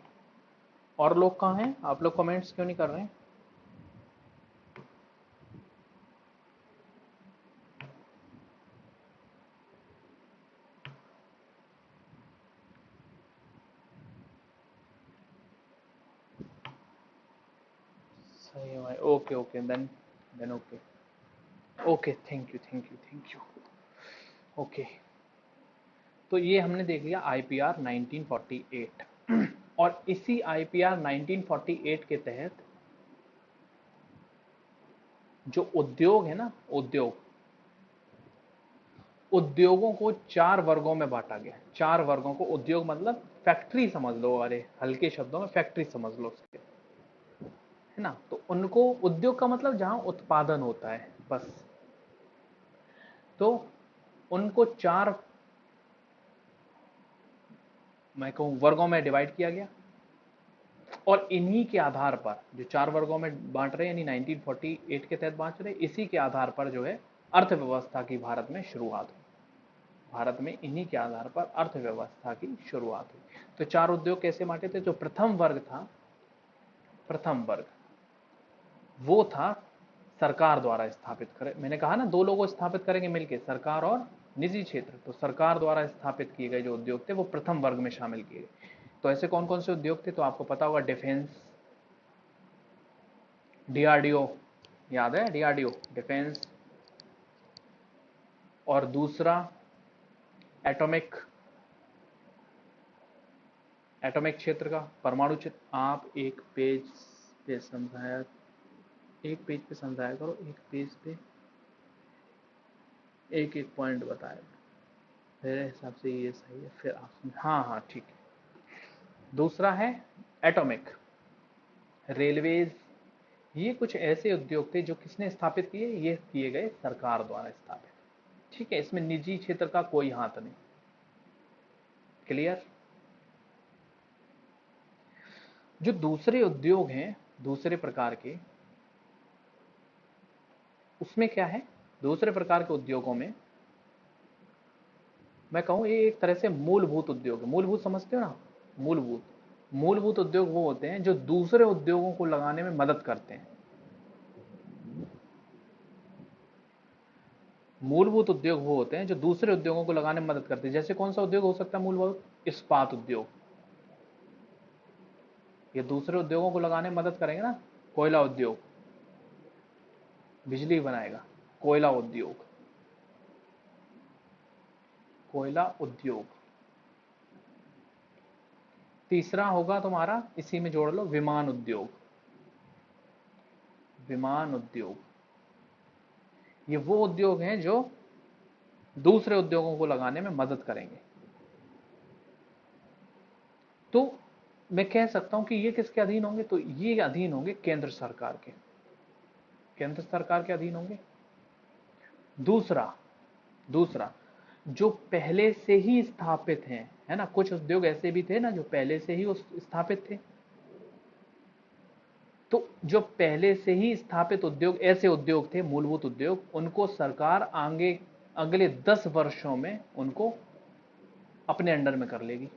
और लोग कहाँ हैं? आप लोग कमेंट्स क्यों नहीं कर रहे हैं? सही है भाई, okay okay, then okay okay, thank you thank you thank you. Okay, तो ये हमने देख लिया आईपीआर 1948, और इसी आईपीआर 1948 के तहत जो उद्योग है ना, उद्योगों को चार वर्गों में बांटा गया। चार वर्गों को, उद्योग मतलब फैक्ट्री समझ लो, अरे हल्के शब्दों में फैक्ट्री समझ लो उसके, है ना। तो उनको, उद्योग का मतलब जहां उत्पादन होता है बस, तो उनको चार, मैं कहूं, वर्गों में डिवाइड किया गया, और इन्हीं के आधार पर, जो चार वर्गों में बांट रहे हैं, यानी 1948 के तहत बांट रहे, इसी के आधार पर जो है अर्थव्यवस्था की भारत में शुरुआत हुई। भारत में इन्हीं के आधार पर अर्थव्यवस्था की शुरुआत हुई। तो चार उद्योग कैसे बांटे थे? जो प्रथम वर्ग था, प्रथम वर्ग वो था सरकार द्वारा स्थापित करे, मैंने कहा ना, दो लोग स्थापित करेंगे मिलकर, सरकार और निजी क्षेत्र। तो सरकार द्वारा स्थापित किए गए जो उद्योग थे वो प्रथम वर्ग में शामिल किए गए। तो ऐसे कौन कौन से उद्योग थे? तो आपको पता होगा, डिफेंस, डीआरडीओ, याद है डीआरडीओ, डिफेंस, और दूसरा एटॉमिक, एटॉमिक क्षेत्र का, परमाणु क्षेत्र। आप एक पेज पे समझाया, एक पेज पे समझाया करो, एक पेज पे एक एक पॉइंट बताया, मेरे हिसाब से ये सही है। फिर आप, हाँ हाँ ठीक है। दूसरा है एटॉमिक, रेलवेज, ये कुछ ऐसे उद्योग थे जो किसने स्थापित किए? ये किए गए सरकार द्वारा स्थापित, ठीक है, इसमें निजी क्षेत्र का कोई हाथ नहीं। क्लियर? जो दूसरे उद्योग हैं, दूसरे प्रकार के, उसमें क्या है? दूसरे प्रकार के उद्योगों में मैं कहूं ये एक तरह से मूलभूत उद्योग है। मूलभूत समझते हो ना? मूलभूत, मूलभूत उद्योग वो होते हैं जो दूसरे उद्योगों को लगाने में मदद करते हैं। मूलभूत उद्योग वो होते हैं जो दूसरे उद्योगों को लगाने में मदद करते हैं। जैसे कौन सा उद्योग हो सकता है मूलभूत? इस्पात उद्योग, ये दूसरे उद्योगों को लगाने में मदद करेंगे ना। कोयला उद्योग, बिजली बनाएगा, कोयला उद्योग, कोयला उद्योग। तीसरा होगा तुम्हारा, इसी में जोड़ लो, विमान उद्योग, विमान उद्योग। ये वो उद्योग हैं जो दूसरे उद्योगों को लगाने में मदद करेंगे। तो मैं कह सकता हूं कि ये किसके अधीन होंगे? तो ये अधीन होंगे केंद्र सरकार के, केंद्र सरकार के अधीन होंगे। दूसरा, दूसरा, जो पहले से ही स्थापित हैं, है ना, कुछ उद्योग ऐसे भी थे ना जो पहले से ही स्थापित थे, तो जो पहले से ही स्थापित उद्योग, ऐसे उद्योग थे मूलभूत उद्योग, उनको सरकार आगे अगले 10 वर्षों में उनको अपने अंडर में कर लेगी।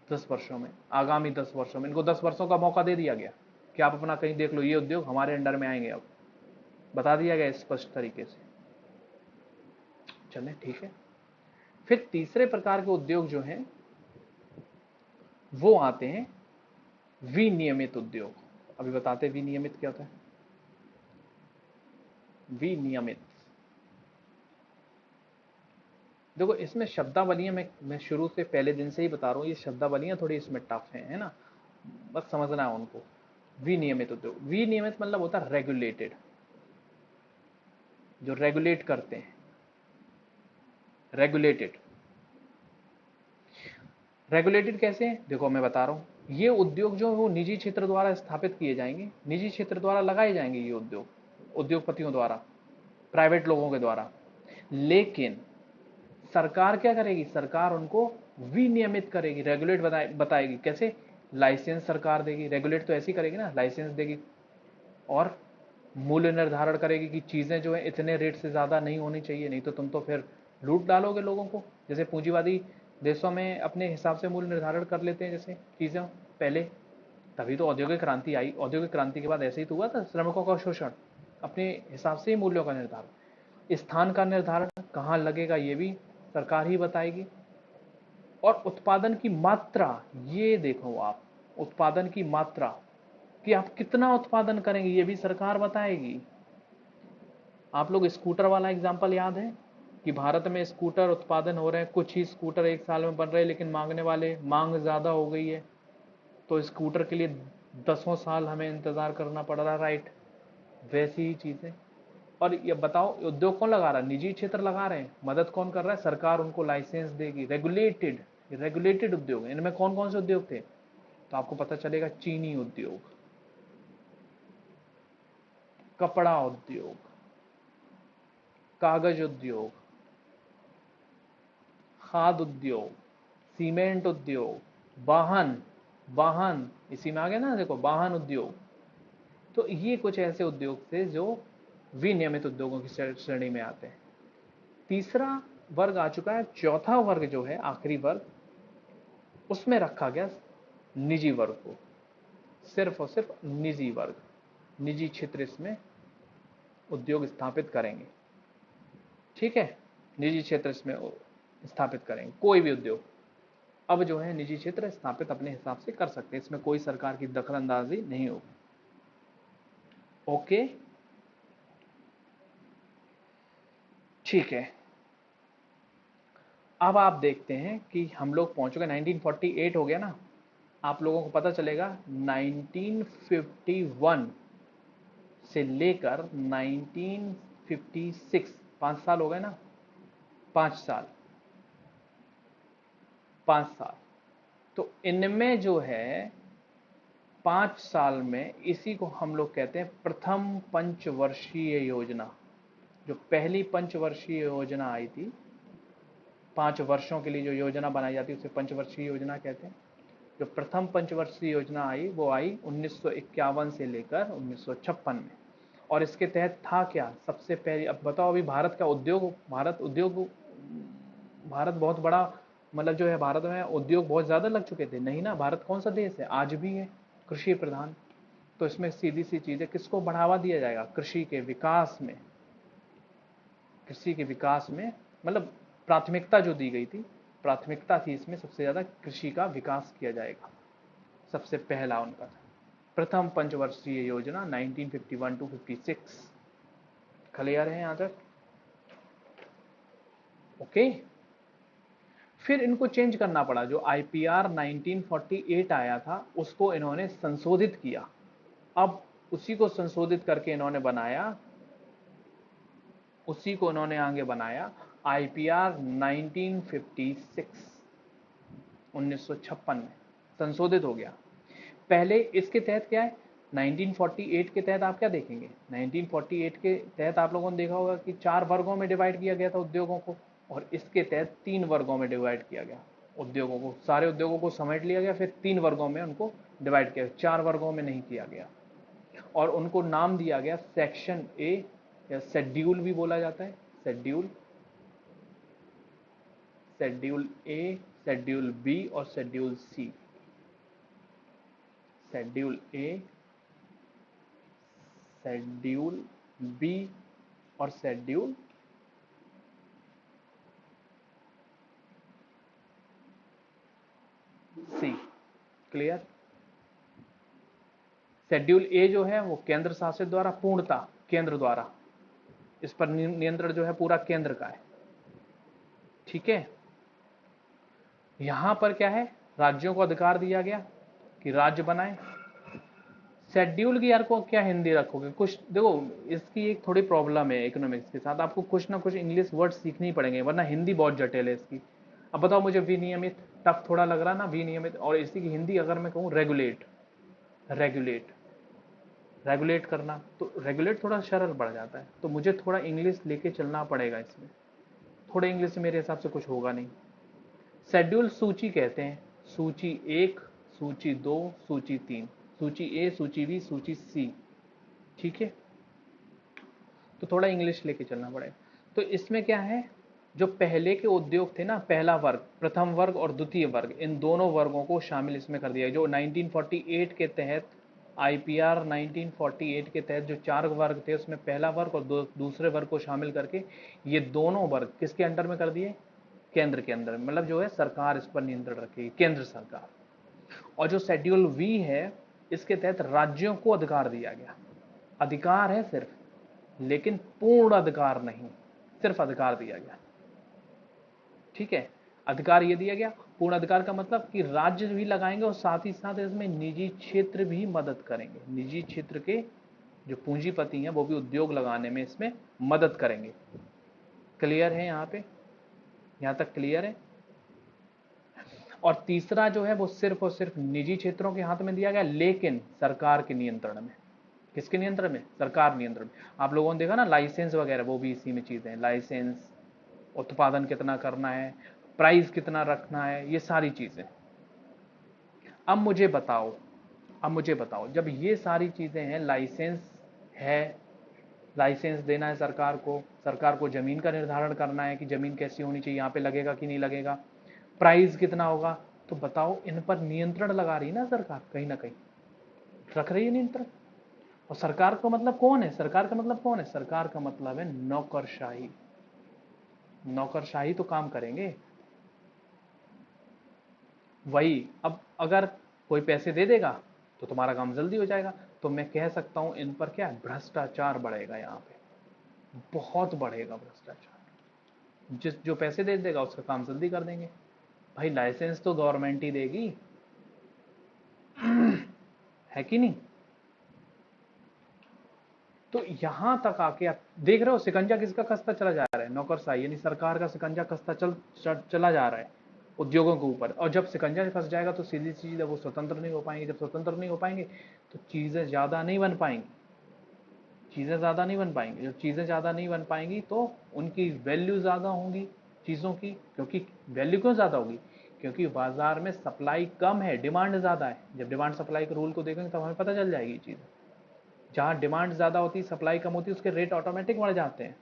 10 वर्षों में, आगामी 10 वर्षों में इनको 10 वर्षों का मौका दे दिया गया कि आप अपना कहीं देख लो, ये उद्योग हमारे अंडर में आएंगे, अब बता दिया गया स्पष्ट तरीके से। चलें, ठीक है। फिर तीसरे प्रकार के उद्योग जो हैं वो आते हैं विनियमित उद्योग। अभी बताते हैं विनियमित क्या होता है। विनियमित, देखो इसमें शब्दावलियां मैं शुरू से पहले दिन से ही बता रहा हूं, ये शब्दावलियां थोड़ी इसमें टफ है ना, बस समझना है उनको। विनियमित उद्योग, विनियमित मतलब होता है रेगुलेटेड, जो रेगुलेट करते हैं, रेगुलेटेड। रेगुलेटेड कैसे हैं, देखो मैं बता रहा हूं, ये उद्योग जो वो निजी क्षेत्र द्वारा स्थापित किए जाएंगे, निजी क्षेत्र द्वारा लगाए जाएंगे ये उद्योग, उद्योगपतियों द्वारा, प्राइवेट लोगों के द्वारा। लेकिन सरकार क्या करेगी, सरकार उनको विनियमित करेगी, रेगुलेट बताएगी कैसे, लाइसेंस सरकार देगी, रेगुलेट तो ऐसी करेगी ना, लाइसेंस देगी, और मूल्य निर्धारण करेगी कि चीजें जो है इतने रेट से ज्यादा नहीं होनी चाहिए, नहीं तो तुम तो फिर लूट डालोगे लोगों को। जैसे पूंजीवादी देशों में अपने हिसाब से मूल्य निर्धारण कर लेते हैं जैसे चीजें पहले, तभी तो औद्योगिक क्रांति आई। औद्योगिक क्रांति के बाद ऐसे ही तो हुआ था, श्रमिकों का शोषण, अपने हिसाब से ही मूल्यों का निर्धारण, स्थान का निर्धारण कहाँ लगेगा ये भी सरकार ही बताएगी, और उत्पादन की मात्रा, ये देखो आप, उत्पादन की मात्रा कि आप कितना उत्पादन करेंगे ये भी सरकार बताएगी। आप लोग स्कूटर वाला एग्जांपल याद है कि भारत में स्कूटर उत्पादन हो रहे हैं, कुछ ही स्कूटर एक साल में बन रहे हैं, लेकिन मांगने वाले, मांग ज्यादा हो गई है, तो स्कूटर के लिए 10 साल हमें इंतजार करना पड़ रहा है, राइट। वैसी ही चीजें। और ये बताओ, उद्योग कौन लगा रहा है, निजी क्षेत्र लगा रहे हैं, मदद कौन कर रहा है, सरकार उनको लाइसेंस देगी। रेगुलेटेड, रेगुलेटेड उद्योग, इनमें कौन कौन से उद्योग थे, तो आपको पता चलेगा, चीनी उद्योग, कपड़ा उद्योग, कागज उद्योग, खाद उद्योग, सीमेंट उद्योग, वाहन, वाहन इसी में आ गया ना, देखो वाहन उद्योग। तो ये कुछ ऐसे उद्योग थे जो विनियमित उद्योगों की श्रेणी में आते हैं। तीसरा वर्ग आ चुका है, चौथा वर्ग जो है आखिरी वर्ग, उसमें रखा गया निजी वर्ग को, सिर्फ और सिर्फ निजी वर्ग, निजी क्षेत्र इसमें उद्योग स्थापित करेंगे, ठीक है, निजी क्षेत्र इसमें स्थापित करेंगे, कोई भी उद्योग अब जो है निजी क्षेत्र स्थापित अपने हिसाब से कर सकते हैं, इसमें कोई सरकार की दखलंदाजी नहीं होगी। ओके, ठीक है। अब आप देखते हैं कि हम लोग पहुंच गए 1948 हो गया ना, आप लोगों को पता चलेगा 1951 से लेकर 1956, 5 साल हो गए ना, 5 साल, 5 साल। तो इनमें जो है 5 साल में, इसी को हम लोग कहते हैं प्रथम पंचवर्षीय योजना। जो पहली पंचवर्षीय योजना आई थी, 5 वर्षों के लिए जो योजना बनाई जाती है उसे पंचवर्षीय योजना कहते हैं। जो प्रथम पंचवर्षीय योजना आई वो आई 1951 से लेकर 1956 में। और इसके तहत था क्या, सबसे पहले, अब बताओ, अभी भारत का उद्योग, भारत बहुत बड़ा, मतलब जो है भारत में उद्योग बहुत ज्यादा लग चुके थे, नहीं ना, भारत कौन सा देश है, आज भी है कृषि प्रधान। तो इसमें सीधी सी चीज है, किसको बढ़ावा दिया जाएगा, कृषि के विकास में, कृषि के विकास में, मतलब प्राथमिकता जो दी गई थी, प्राथमिकता थी इसमें सबसे ज्यादा कृषि का विकास किया जाएगा, सबसे पहला उनका था प्रथम पंचवर्षीय योजना 1951 टू 56। क्लियर है यहां तक, ओके। फिर इनको चेंज करना पड़ा, जो आईपीआर 1948 आया था उसको इन्होंने संशोधित किया। अब उसी को संशोधित करके इन्होंने बनाया, उसी को इन्होंने आगे बनाया आईपीआर 1956, 1956 में संशोधित हो गया। पहले इसके तहत क्या है, 1948 के तहत आप क्या देखेंगे, 1948 के तहत आप लोगों ने देखा होगा कि 4 वर्गों में डिवाइड किया गया था उद्योगों को, और इसके तहत 3 वर्गों में डिवाइड किया गया उद्योगों को, सारे उद्योगों को समेट लिया गया, फिर 3 वर्गों में उनको डिवाइड किया, 4 वर्गों में नहीं किया गया। और उनको नाम दिया गया सेक्शन ए, या शेड्यूल भी बोला जाता है, शेड्यूल, शेड्यूल ए, शेड्यूल बी और शेड्यूल सी। शेड्यूल ए, शेड्यूल बी और शेड्यूल सी। क्लियर? शेड्यूल ए जो है वो केंद्र शासित द्वारा, पूर्णता केंद्र द्वारा, इस पर नियंत्रण जो है पूरा केंद्र का है। ठीक है, यहां पर क्या है, राज्यों को अधिकार दिया गया कि राज्य बनाए। शेड्यूल की यार को क्या हिंदी रखोगे, कुछ देखो इसकी एक थोड़ी प्रॉब्लम है इकोनॉमिक्स के साथ, आपको कुछ ना कुछ इंग्लिश वर्ड सीखनी ही पड़ेंगे, वरना हिंदी बहुत जटिल है इसकी। अब बताओ मुझे, विनियमित टफ थोड़ा लग रहा ना, विनियमित, और इसी की हिंदी अगर मैं कहूँ रेगुलेट, रेगुलेट, रेगुलेट करना, तो रेगुलेट थोड़ा सरल पड़ जाता है, तो मुझे थोड़ा इंग्लिश लेके चलना पड़ेगा इसमें, थोड़ा इंग्लिश से मेरे हिसाब से कुछ होगा नहीं। शेड्यूल सूची कहते हैं, सूची 1, सूची 2, सूची 3, सूची ए, सूची बी, सूची सी। ठीक है, तो थोड़ा इंग्लिश लेके चलना पड़ेगा। तो इसमें क्या है, जो पहले के उद्योग थे ना, पहला वर्ग, प्रथम वर्ग और द्वितीय वर्ग, इन दोनों वर्गों को शामिल इसमें कर दिया। जो 1948 के तहत, आईपीआर 1948 के तहत जो 4 वर्ग थे, उसमें पहला वर्ग और दूसरे वर्ग को शामिल करके ये दोनों वर्ग किसके अंडर में कर दिए, केंद्र के अंदर, मतलब जो है सरकार इस पर नियंत्रण रखेगी, केंद्र सरकार। और जो शेड्यूल वी है, इसके तहत राज्यों को अधिकार दिया गया, अधिकार है सिर्फ, लेकिन पूर्ण अधिकार नहीं, सिर्फ अधिकार दिया गया। ठीक है, अधिकार ये दिया गया, पूर्ण अधिकार का मतलब कि राज्य भी लगाएंगे और साथ ही साथ इसमें निजी क्षेत्र भी मदद करेंगे, निजी क्षेत्र के जो पूंजीपति हैं वो भी उद्योग लगाने में इसमें मदद करेंगे। क्लियर है यहाँ पे, यहाँ तक क्लियर है? और तीसरा जो है वो सिर्फ और सिर्फ निजी क्षेत्रों के हाथ में दिया गया, लेकिन सरकार के नियंत्रण में। किसके नियंत्रण में? सरकार नियंत्रण में। आप लोगों ने देखा ना लाइसेंस वगैरह, वो भी इसी में चीजें हैं, लाइसेंस, उत्पादन कितना करना है, प्राइस कितना रखना है, ये सारी चीजें। अब मुझे बताओ, अब मुझे बताओ, जब ये सारी चीजें हैं, लाइसेंस है, लाइसेंस देना है सरकार को जमीन का निर्धारण करना है कि जमीन कैसी होनी चाहिए, यहाँ पे लगेगा कि नहीं लगेगा, प्राइस कितना होगा, तो बताओ इन पर नियंत्रण लगा रही है ना सरकार, कहीं ना कहीं रख रही है नियंत्रण। और सरकार का मतलब कौन है, सरकार का मतलब कौन है, सरकार का मतलब है नौकरशाही। नौकरशाही तो काम करेंगे वही। अब अगर कोई पैसे दे देगा तो तुम्हारा काम जल्दी हो जाएगा, तो मैं कह सकता हूं इन पर क्या, भ्रष्टाचार बढ़ेगा, यहाँ पे बहुत बढ़ेगा भ्रष्टाचार। जो पैसे दे देगा उसका काम जल्दी कर देंगे। भाई लाइसेंस तो गवर्नमेंट ही देगी, है कि नहीं? तो यहां तक आके आप देख रहे हो शिकंजा किसका कसता चला जा रहा है, नौकरशाही, यानी सरकार का शिकंजा कसता चला जा रहा है उद्योगों के ऊपर। और जब शिकंजा फंस जाएगा तो सीधी चीज है, वो स्वतंत्र नहीं हो पाएंगे। जब स्वतंत्र नहीं हो पाएंगे तो चीजें ज्यादा नहीं बन पाएंगी, चीजें ज्यादा नहीं बन पाएंगी। जब चीजें ज्यादा नहीं बन पाएंगी तो उनकी वैल्यू ज्यादा होंगी चीजों की, क्योंकि वैल्यू क्यों ज्यादा होगी, क्योंकि बाजार में सप्लाई कम है, डिमांड ज्यादा है। जब डिमांड सप्लाई के रूल को देखेंगे तब हमें पता चल जाएगी चीज। जहां डिमांड ज्यादा होती है, सप्लाई कम होती है, उसके रेट ऑटोमेटिक बढ़ जाते हैं।